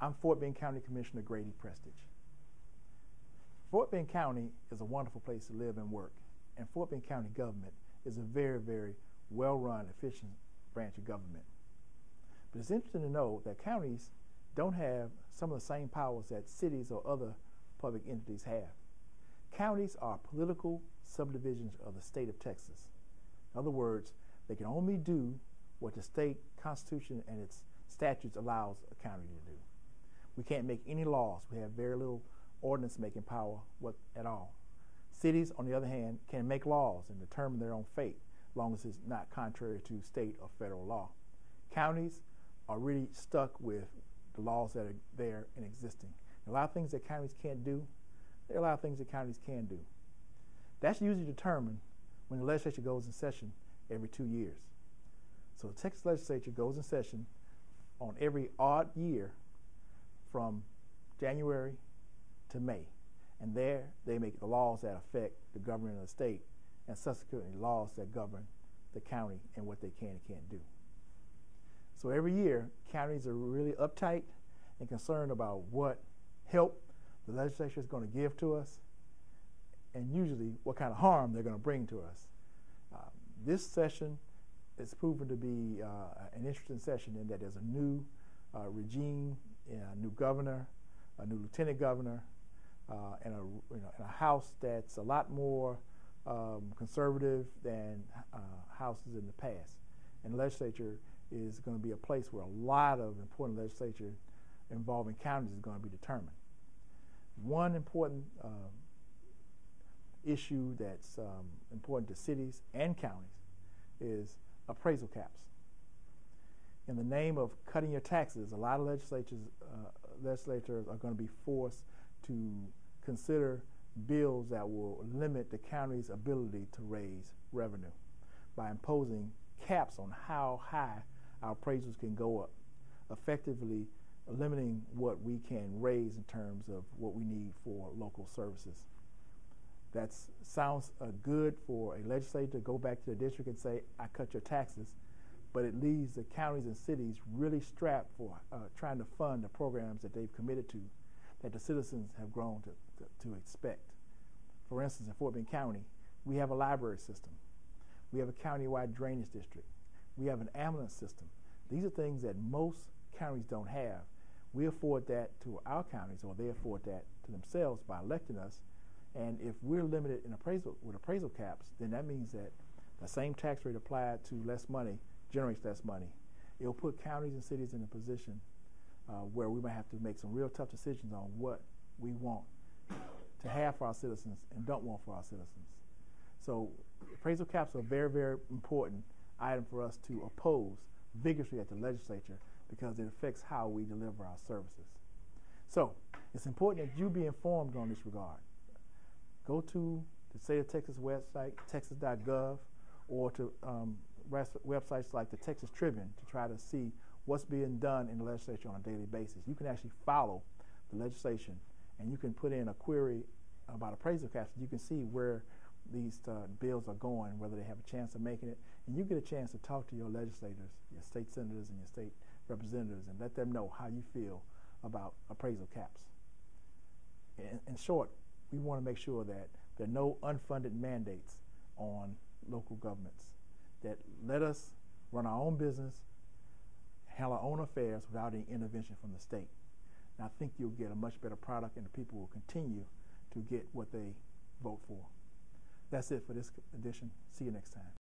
I'm Fort Bend County Commissioner Grady Prestage. Fort Bend County is a wonderful place to live and work, and Fort Bend County government is a very, very well-run, efficient branch of government. But it's interesting to know that counties don't have some of the same powers that cities or other public entities have. Counties are political subdivisions of the state of Texas. In other words, they can only do what the state constitution and its statutes allows a county to do. We can't make any laws. We have very little ordinance making power at all. Cities, on the other hand, can make laws and determine their own fate as long as it's not contrary to state or federal law. Counties are really stuck with the laws that are there and existing. A lot of things that counties can't do, there are a lot of things that counties can do. That's usually determined when the legislature goes in session every 2 years. So the Texas legislature goes in session on every odd year from January to May. And there they make the laws that affect the government of the state and subsequently laws that govern the county and what they can and can't do. So every year, counties are really uptight and concerned about what help the legislature is going to give to us and usually what kind of harm they're going to bring to us. This session is proven to be an interesting session in that there's a new regime, a new governor, a new lieutenant governor, and a House that's a lot more conservative than houses in the past. And the legislature is going to be a place where a lot of important legislature involving counties is going to be determined. One important issue that's important to cities and counties is appraisal caps. In the name of cutting your taxes, a lot of legislators are going to be forced to consider bills that will limit the county's ability to raise revenue by imposing caps on how high our appraisals can go up, effectively limiting what we can raise in terms of what we need for local services. That sounds good for a legislator to go back to the district and say, I cut your taxes, but it leaves the counties and cities really strapped for trying to fund the programs that they've committed to, that the citizens have grown to expect. For instance, in Fort Bend County, we have a library system. We have a countywide drainage district. We have an ambulance system. These are things that most counties don't have. We afford that to our counties, or they afford that to themselves by electing us. And if we're limited in appraisal caps, then that means that the same tax rate applied to less money generates less money. It'll put counties and cities in a position where we might have to make some real tough decisions on what we want to have for our citizens and don't want for our citizens. So appraisal caps are a very, very important item for us to oppose vigorously at the legislature because it affects how we deliver our services. So it's important that you be informed on this regard. Go to the State of Texas website, texas.gov, or to websites like the Texas Tribune to try to see what's being done in the legislature on a daily basis. You can actually follow the legislation, and you can put in a query about appraisal caps. You can see where these bills are going, whether they have a chance of making it, and you get a chance to talk to your legislators, your state senators and your state representatives, and let them know how you feel about appraisal caps. In short, we want to make sure that there are no unfunded mandates on local governments, that let us run our own business, handle our own affairs without any intervention from the state. And I think you'll get a much better product, and the people will continue to get what they vote for. That's it for this edition. See you next time.